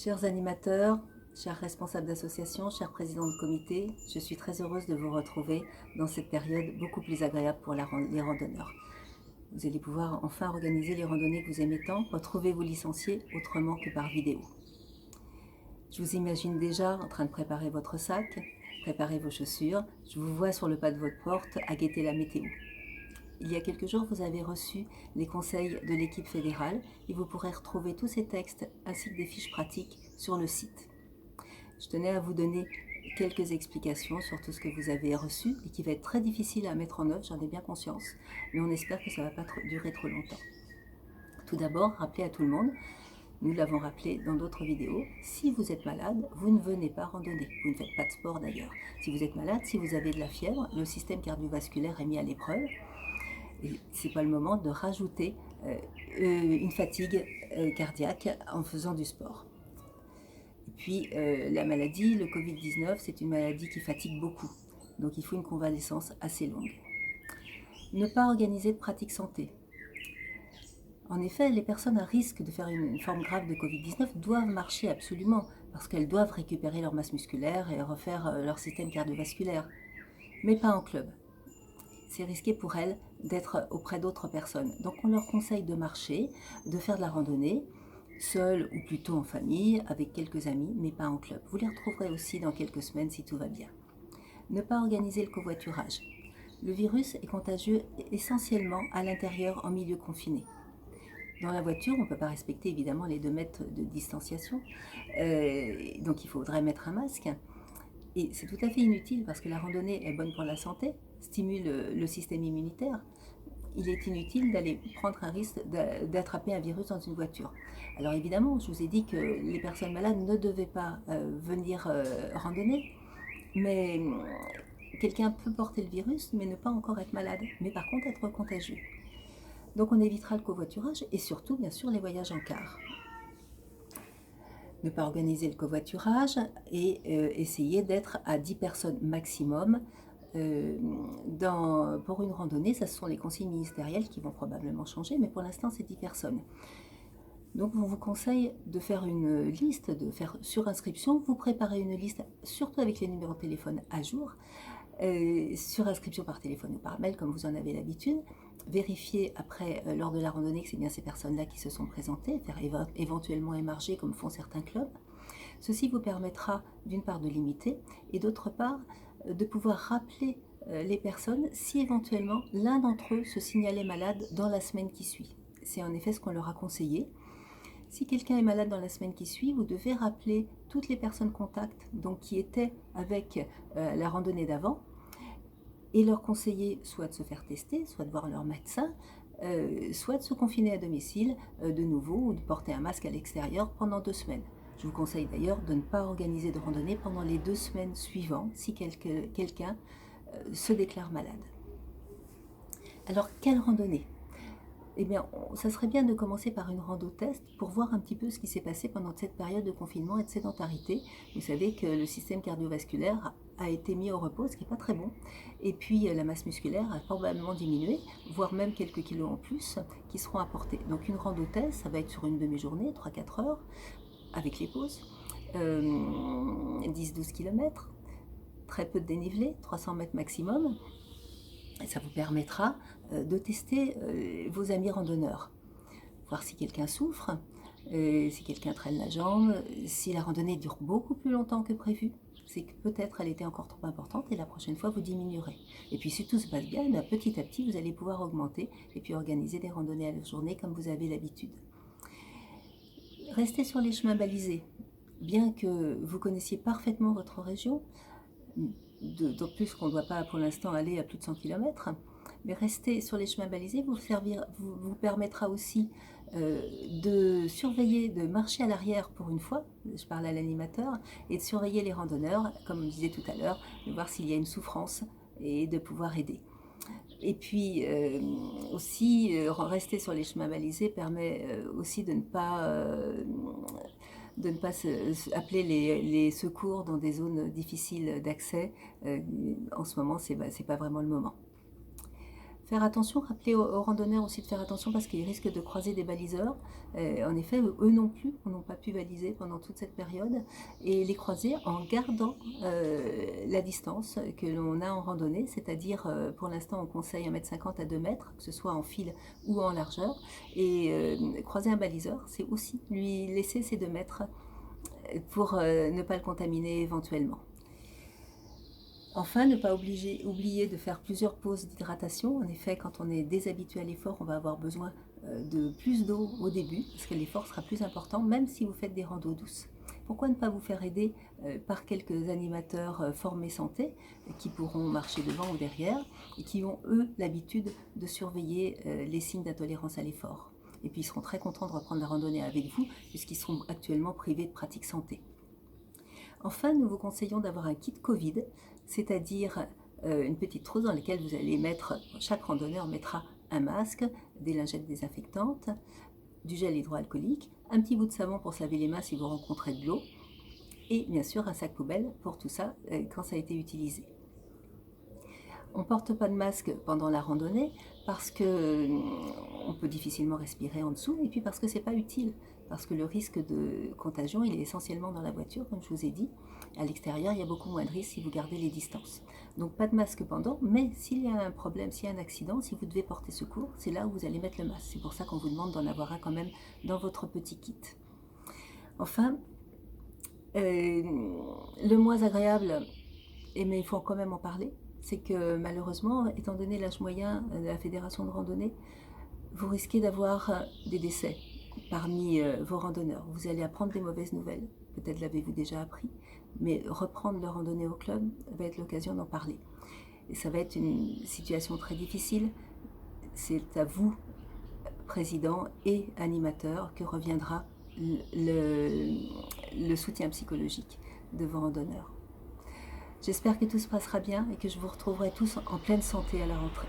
Chers animateurs, chers responsables d'associations, chers présidents de comité, je suis très heureuse de vous retrouver dans cette période beaucoup plus agréable pour les randonneurs. Vous allez pouvoir enfin organiser les randonnées que vous aimez tant, retrouver vos licenciés autrement que par vidéo. Je vous imagine déjà en train de préparer votre sac, préparer vos chaussures. Je vous vois sur le pas de votre porte à guetter la météo. Il y a quelques jours, vous avez reçu les conseils de l'équipe fédérale et vous pourrez retrouver tous ces textes ainsi que des fiches pratiques sur le site. Je tenais à vous donner quelques explications sur tout ce que vous avez reçu et qui va être très difficile à mettre en œuvre, j'en ai bien conscience, mais on espère que ça ne va pas durer trop longtemps. Tout d'abord, rappelez à tout le monde, nous l'avons rappelé dans d'autres vidéos, si vous êtes malade, vous ne venez pas randonner. Vous ne faites pas de sport d'ailleurs. Si vous êtes malade, si vous avez de la fièvre, le système cardiovasculaire est mis à l'épreuve. Et ce n'est pas le moment de rajouter une fatigue cardiaque en faisant du sport. Et puis la maladie, le Covid-19, c'est une maladie qui fatigue beaucoup. Donc il faut une convalescence assez longue. Ne pas organiser de pratique santé. En effet, les personnes à risque de faire une forme grave de Covid-19 doivent marcher absolument parce qu'elles doivent récupérer leur masse musculaire et refaire leur système cardiovasculaire, mais pas en club. C'est risqué pour elles d'être auprès d'autres personnes. Donc on leur conseille de marcher, de faire de la randonnée, seul ou plutôt en famille, avec quelques amis, mais pas en club. Vous les retrouverez aussi dans quelques semaines si tout va bien. Ne pas organiser le covoiturage. Le virus est contagieux essentiellement à l'intérieur en milieu confiné. Dans la voiture, on ne peut pas respecter évidemment les 2 mètres de distanciation, donc il faudrait mettre un masque. Et c'est tout à fait inutile parce que la randonnée est bonne pour la santé, stimule le système immunitaire. Il est inutile d'aller prendre un risque d'attraper un virus dans une voiture. Alors évidemment, je vous ai dit que les personnes malades ne devaient pas venir randonner, mais quelqu'un peut porter le virus mais ne pas encore être malade, mais par contre être contagieux. Donc on évitera le covoiturage et surtout bien sûr les voyages en car. Ne pas organiser le covoiturage et essayer d'être à 10 personnes maximum. Pour une randonnée, ce sont les consignes ministérielles qui vont probablement changer, mais pour l'instant c'est 10 personnes. Donc on vous conseille de faire une liste, de faire sur inscription. Vous préparez une liste, surtout avec les numéros de téléphone à jour, sur inscription par téléphone ou par mail comme vous en avez l'habitude. Vérifier après lors de la randonnée que c'est bien ces personnes-là qui se sont présentées, faire éventuellement émarger comme font certains clubs. Ceci vous permettra d'une part de limiter et d'autre part de pouvoir rappeler les personnes si éventuellement l'un d'entre eux se signalait malade dans la semaine qui suit. C'est en effet ce qu'on leur a conseillé. Si quelqu'un est malade dans la semaine qui suit, vous devez rappeler toutes les personnes contacts donc, qui étaient avec la randonnée d'avant et leur conseiller soit de se faire tester, soit de voir leur médecin, soit de se confiner à domicile de nouveau ou de porter un masque à l'extérieur pendant 2 semaines. Je vous conseille d'ailleurs de ne pas organiser de randonnée pendant les 2 semaines suivantes si quelqu'un se déclare malade. Alors, quelle randonnée ? Eh bien, ça serait bien de commencer par une rando test pour voir un petit peu ce qui s'est passé pendant cette période de confinement et de sédentarité. Vous savez que le système cardiovasculaire a été mis au repos, ce qui n'est pas très bon. Et puis la masse musculaire a probablement diminué, voire même quelques kilos en plus qui seront apportés. Donc une rando test, ça va être sur une demi-journée, 3-4 heures, avec les pauses, 10-12 km, très peu de dénivelé, 300 mètres maximum. Ça vous permettra de tester vos amis randonneurs, voir si quelqu'un souffre, si quelqu'un traîne la jambe, si la randonnée dure beaucoup plus longtemps que prévu, c'est que peut-être elle était encore trop importante et la prochaine fois vous diminuerez. Et puis si tout se passe bien, petit à petit vous allez pouvoir augmenter et puis organiser des randonnées à la journée comme vous avez l'habitude. Restez sur les chemins balisés. Bien que vous connaissiez parfaitement votre région, d'autant plus qu'on ne doit pas pour l'instant aller à plus de 100 km, mais rester sur les chemins balisés vous permettra aussi de surveiller, de marcher à l'arrière pour une fois, je parle à l'animateur, et de surveiller les randonneurs, comme on disait tout à l'heure, de voir s'il y a une souffrance et de pouvoir aider. Et puis aussi, rester sur les chemins balisés permet aussi de ne pas appeler les secours dans des zones difficiles d'accès. En ce moment, c'est pas vraiment le moment. Faire attention, rappelez aux randonneurs aussi de faire attention parce qu'ils risquent de croiser des baliseurs. En effet, eux non plus n'ont pas pu baliser pendant toute cette période et les croiser en gardant la distance que l'on a en randonnée, c'est-à-dire pour l'instant on conseille 1,50 m à 2 mètres, que ce soit en fil ou en largeur. Et croiser un baliseur, c'est aussi lui laisser ces 2 mètres pour ne pas le contaminer éventuellement. Enfin, ne pas oublier de faire plusieurs pauses d'hydratation. En effet, quand on est déshabitué à l'effort, on va avoir besoin de plus d'eau au début, parce que l'effort sera plus important, même si vous faites des randos douces. Pourquoi ne pas vous faire aider par quelques animateurs formés santé, qui pourront marcher devant ou derrière, et qui ont, eux, l'habitude de surveiller les signes d'intolérance à l'effort. Et puis, ils seront très contents de reprendre la randonnée avec vous, puisqu'ils seront actuellement privés de pratiques santé. Enfin, nous vous conseillons d'avoir un kit Covid, c'est-à-dire une petite trousse dans laquelle vous allez mettre, chaque randonneur mettra un masque, des lingettes désinfectantes, du gel hydroalcoolique, un petit bout de savon pour se laver les mains si vous rencontrez de l'eau, et bien sûr un sac poubelle pour tout ça quand ça a été utilisé. On ne porte pas de masque pendant la randonnée parce qu'on peut difficilement respirer en dessous et puis parce que ce n'est pas utile, parce que le risque de contagion il est essentiellement dans la voiture, comme je vous ai dit. À l'extérieur, il y a beaucoup moins de risques si vous gardez les distances. Donc pas de masque pendant, mais s'il y a un problème, s'il y a un accident, si vous devez porter secours, c'est là où vous allez mettre le masque. C'est pour ça qu'on vous demande d'en avoir un quand même dans votre petit kit. Enfin, le moins agréable, mais il faut quand même en parler, c'est que malheureusement, étant donné l'âge moyen de la fédération de randonnée, vous risquez d'avoir des décès parmi vos randonneurs. Vous allez apprendre des mauvaises nouvelles, peut-être l'avez-vous déjà appris, mais reprendre le randonnée au club va être l'occasion d'en parler. Et ça va être une situation très difficile. C'est à vous, président et animateur, que reviendra le soutien psychologique de vos randonneurs. J'espère que tout se passera bien et que je vous retrouverai tous en pleine santé à la rentrée.